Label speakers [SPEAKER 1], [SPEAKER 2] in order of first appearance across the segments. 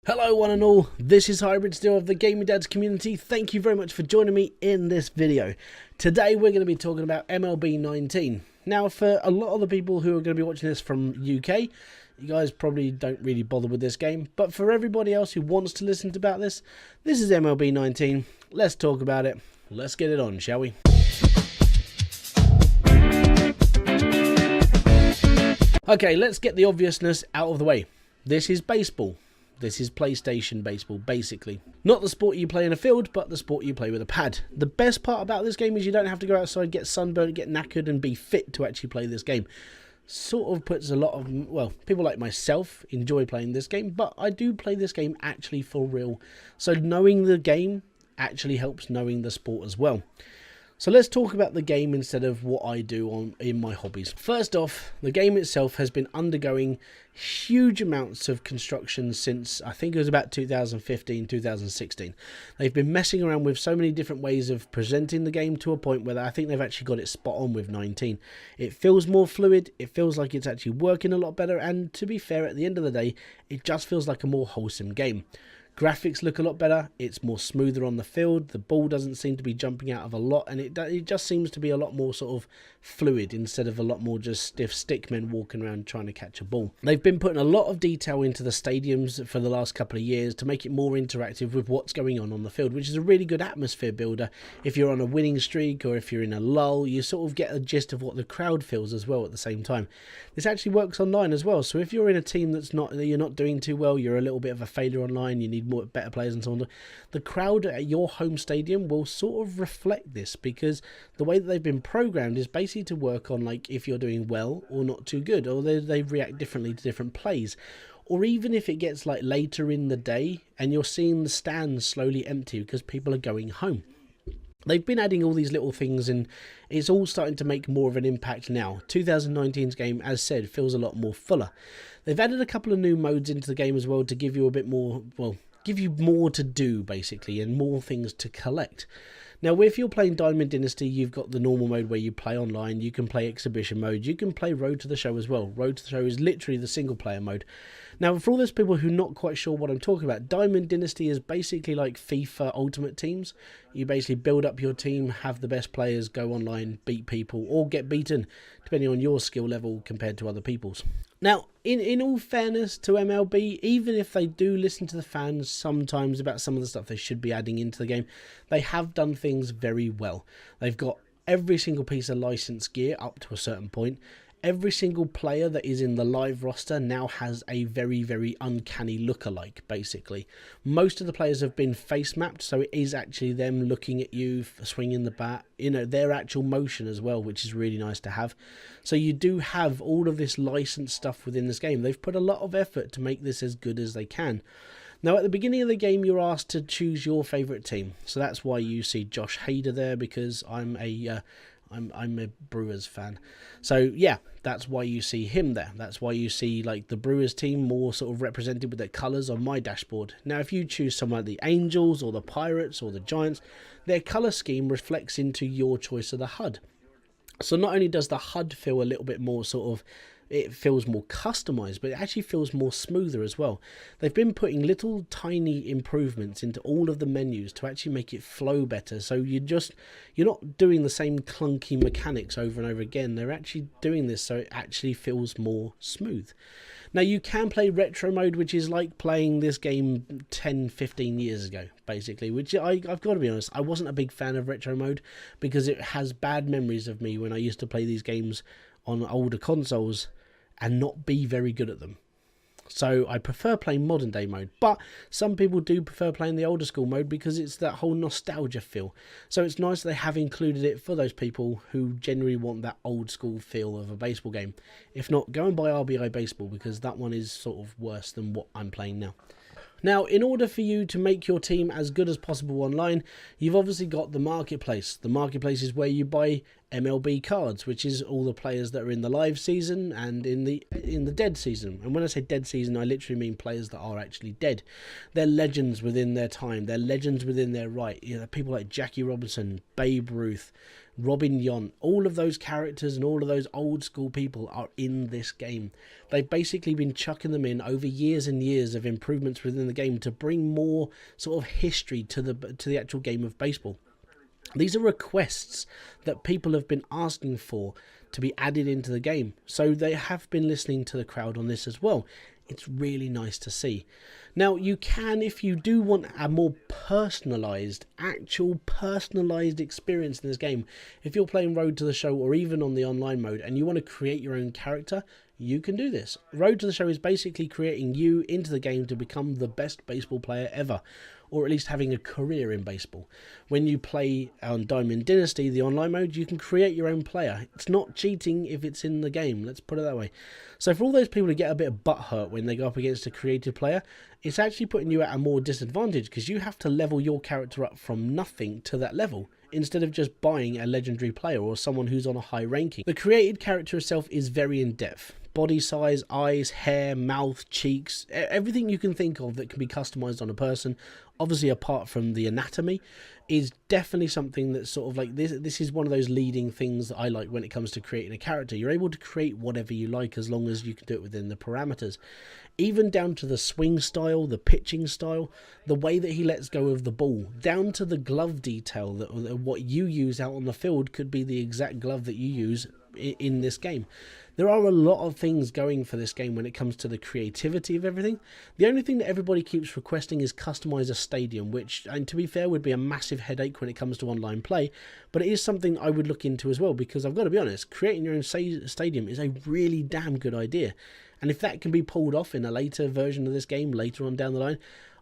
[SPEAKER 1] Hello one and all, this is Hybrid Steel of the Gaming Dads community. Thank you very much for joining me in this video. Today we're going to be talking about MLB 19. Now for a lot of the people who are going to be watching this from UK, you guys probably don't really bother with this game. But for everybody else who wants to listen about this, this is MLB 19. Let's talk about it. Let's get it on, shall we? Okay, let's get the obviousness out of the way. This is baseball. This is PlayStation baseball, basically. Not the sport you play in a field, but the sport you play with a pad. The best part about this game is you don't have to go outside, get sunburned, get knackered, and be fit to actually play this game. Sort of puts a lot of, well, people like myself enjoy playing this game, but I do play this game actually for real. So knowing the game actually helps knowing the sport as well. So let's talk about the game instead of what I do in my hobbies. First off, the game itself has been undergoing huge amounts of construction since I think it was about 2015, 2016. They've been messing around with so many different ways of presenting the game to a point where I think they've actually got it spot on with 19. It feels more fluid, it feels like it's actually working a lot better, and to be fair, at the end of the day, it just feels like a more wholesome game. Graphics look a lot better, it's more smoother on the field, the ball doesn't seem to be jumping out of a lot, and it just seems to be a lot more sort of fluid instead of a lot more just stiff stickmen walking around trying to catch a ball. They've been putting a lot of detail into the stadiums for the last couple of years to make it more interactive with what's going on the field, which is a really good atmosphere builder. If you're on a winning streak or if you're in a lull, you sort of get a gist of what the crowd feels as well at the same time. This actually works online as well, so if you're in a team you're not doing too well, you're a little bit of a failure online, you need better players and so on, the crowd at your home stadium will sort of reflect this, because the way that they've been programmed is basically to work on like if you're doing well or not too good, or they react differently to different plays. Or even if it gets like later in the day and you're seeing the stands slowly empty because people are going home. They've been adding all these little things and it's all starting to make more of an impact now. 2019's game, as said, feels a lot more fuller. They've added a couple of new modes into the game as well to give you a bit more, well, give you more to do basically and more things to collect. Now if you're playing Diamond Dynasty, you've got the normal mode where you play online, you can play exhibition mode, you can play Road to the Show as well. Road to the Show is literally the single player mode. Now for all those people who are not quite sure what I'm talking about, Diamond Dynasty is basically like FIFA Ultimate Teams. You basically build up your team, have the best players, go online, beat people or get beaten depending on your skill level compared to other people's. Now, in all fairness to MLB, even if they do listen to the fans sometimes about some of the stuff they should be adding into the game, they have done things very well. They've got every single piece of licensed gear up to a certain point. Every single player that is in the live roster now has a very, very uncanny lookalike, basically. Most of the players have been face mapped, so it is actually them looking at you, swinging the bat, you know, their actual motion as well, which is really nice to have. So you do have all of this licensed stuff within this game. They've put a lot of effort to make this as good as they can. Now, at the beginning of the game, you're asked to choose your favourite team. So that's why you see Josh Hader there, because I'm a Brewers fan. So yeah, that's why you see him there. That's why you see like the Brewers team more sort of represented with their colours on my dashboard. Now if you choose someone like the Angels or the Pirates or the Giants, their colour scheme reflects into your choice of the HUD. So not only does the HUD feel a little bit more sort of, it feels more customized, but it actually feels more smoother as well. They've been putting little tiny improvements into all of the menus to actually make it flow better. So you're not doing the same clunky mechanics over and over again. They're actually doing this so it actually feels more smooth. Now you can play retro mode, which is like playing this game 10-15 years ago, basically, which I've got to be honest, I wasn't a big fan of retro mode because it has bad memories of me when I used to play these games on older consoles and not be very good at them. So I prefer playing modern day mode, but some people do prefer playing the older school mode because it's that whole nostalgia feel. So it's nice they have included it for those people who generally want that old school feel of a baseball game. If not, go and buy RBI Baseball because that one is sort of worse than what I'm playing now. Now, in order for you to make your team as good as possible online, you've obviously got the marketplace. The marketplace is where you buy MLB cards, which is all the players that are in the live season and in the dead season. And when I say dead season, I literally mean players that are actually dead. They're legends within their time. They're legends within their right. You know, people like Jackie Robinson, Babe Ruth, Robin Yount, all of those characters and all of those old school people are in this game. They've basically been chucking them in over years and years of improvements within the game to bring more sort of history to the actual game of baseball. These are requests that people have been asking for to be added into the game, so they have been listening to the crowd on this as well. It's really nice to see. Now, you can, if you do want a more personalised, actual personalised experience in this game, if you're playing Road to the Show or even on the online mode and you want to create your own character, you can do this. Road to the Show is basically creating you into the game to become the best baseball player ever, or at least having a career in baseball. When you play on Diamond Dynasty, the online mode, you can create your own player. It's not cheating if it's in the game, let's put it that way. So for all those people who get a bit of butthurt when they go up against a creative player, it's actually putting you at a more disadvantage because you have to level your character up from nothing to that level, instead of just buying a legendary player or someone who's on a high ranking. The created character itself is very in-depth. Body size, eyes, hair, mouth, cheeks, everything you can think of that can be customized on a person, obviously apart from the anatomy, is definitely something that's sort of like this is one of those leading things that I like when it comes to creating a character. You're able to create whatever you like as long as you can do it within the parameters. Even down to the swing style, the pitching style, the way that he lets go of the ball, down to the glove detail, that what you use out on the field could be the exact glove that you use in this game. There are a lot of things going for this game when it comes to the creativity of everything. The only thing that everybody keeps requesting is customize a stadium, which, and to be fair, would be a massive headache when it comes to online play, but it is something I would look into as well, because I've got to be honest, creating your own stadium is a really damn good idea. And if that can be pulled off in a later version of this game, later on down the line,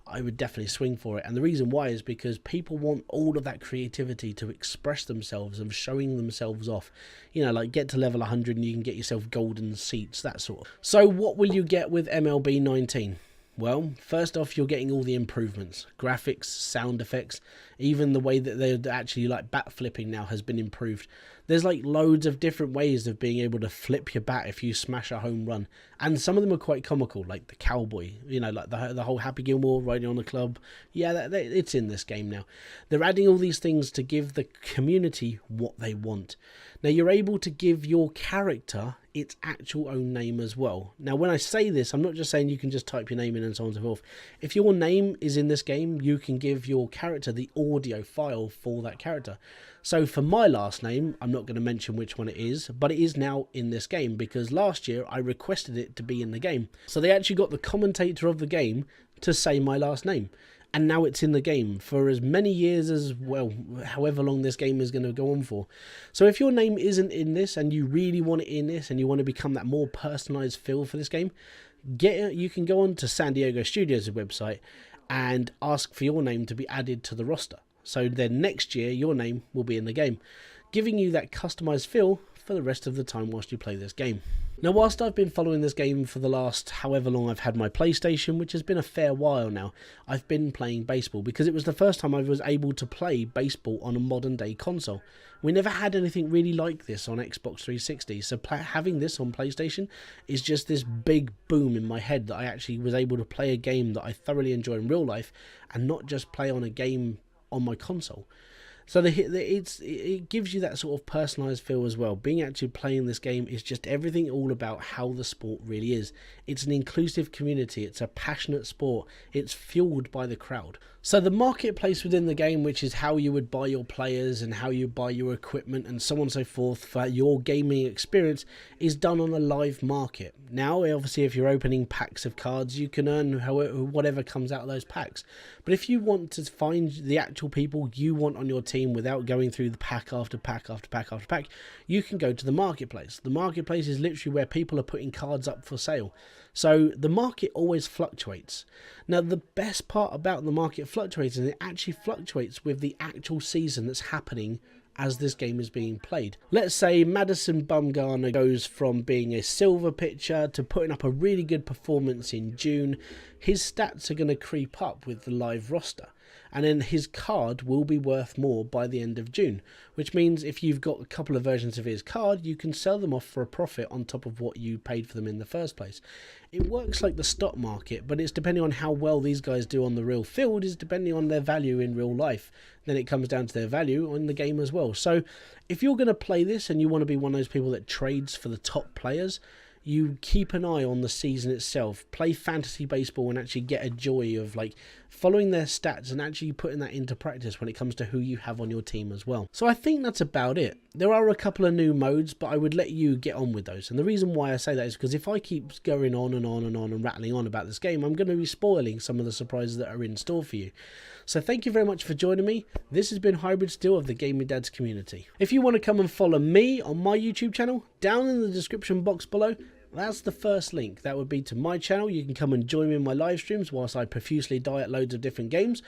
[SPEAKER 1] I would definitely swing for it. And the reason why is because people want all of that creativity to express themselves and showing themselves off. You know, like get to level 100 and you can get yourself golden seats, that sort of. So what will you get with MLB 19? Well, first off, you're getting all the improvements. Graphics, sound effects, even the way that they're actually like bat flipping now has been improved. There's like loads of different ways of being able to flip your bat if you smash a home run. And some of them are quite comical, like the cowboy, you know, like the whole Happy Gilmore riding on the club. Yeah, it's in this game now. They're adding all these things to give the community what they want. Now, you're able to give your character its actual own name as well. Now, when I say this, I'm not just saying you can just type your name in and so on and so forth. If your name is in this game, you can give your character the audio file for that character. So for my last name, I'm not going to mention which one it is, but it is now in this game because last year I requested it to be in the game. So they actually got the commentator of the game to say my last name. And now it's in the game for as many years as, well, however long this game is going to go on for. So if your name isn't in this and you really want it in this and you want to become that more personalized feel for this game, you can go on to San Diego Studios' website and ask for your name to be added to the roster. So then next year, your name will be in the game, giving you that customized feel for the rest of the time whilst you play this game. Now, whilst I've been following this game for the last however long I've had my PlayStation, which has been a fair while now, I've been playing baseball because it was the first time I was able to play baseball on a modern day console. We never had anything really like this on Xbox 360, so having this on PlayStation is just this big boom in my head that I actually was able to play a game that I thoroughly enjoy in real life and not just play on a game on my console. So it gives you that sort of personalised feel as well. Being actually playing this game is just everything all about how the sport really is. It's an inclusive community. It's a passionate sport. It's fueled by the crowd. So the marketplace within the game, which is how you would buy your players and how you buy your equipment and so on and so forth for your gaming experience, is done on a live market. Now, obviously, if you're opening packs of cards, you can earn whatever comes out of those packs. But if you want to find the actual people you want on your team without going through the pack after pack after pack after pack, you can go to the marketplace. The marketplace is literally where people are putting cards up for sale. So the market always fluctuates. Now, the best part about the market fluctuating is it actually fluctuates with the actual season that's happening as this game is being played. Let's say Madison Bumgarner goes from being a silver pitcher to putting up a really good performance in June. His stats are going to creep up with the live roster. and then his card will be worth more by the end of June, which means if you've got a couple of versions of his card, you can sell them off for a profit on top of what you paid for them in the first place. It works like the stock market, but it's depending on how well these guys do on the real field, is depending on their value in real life. Then it comes down to their value in the game as well. So if you're going to play this and you want to be one of those people that trades for the top players, you keep an eye on the season itself, play fantasy baseball and actually get a joy of like following their stats and actually putting that into practice when it comes to who you have on your team as well. So I think that's about it. There are a couple of new modes, but I would let you get on with those. And the reason why I say that is because if I keep going on and on and on and rattling on about this game, I'm going to be spoiling some of the surprises that are in store for you. So thank you very much for joining me. This has been Hybrid Steel of the Gaming Dads community. If you want to come and follow me on my YouTube channel, down in the description box below, that's the first link. That would be to my channel. You can come and join me in my live streams whilst I profusely diet loads of different games,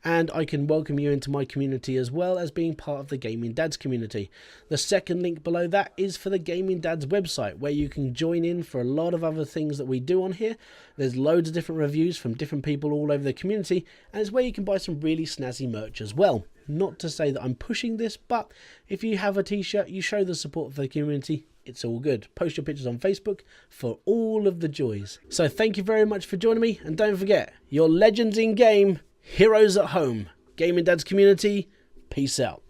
[SPEAKER 1] and I can welcome you into my community as well as being part of the Gaming Dads community. The second link below that is for the Gaming Dads website, where you can join in for a lot of other things that we do on here. There's loads of different reviews from different people all over the community, and it's where you can buy some really snazzy merch as well. Not to say that I'm pushing this, but if you have a t-shirt, you show the support for the community, it's all good. Post your pictures on Facebook for all of the joys. So thank you very much for joining me, and don't forget, you're legends in game, heroes at home. Gaming Dads community, peace out.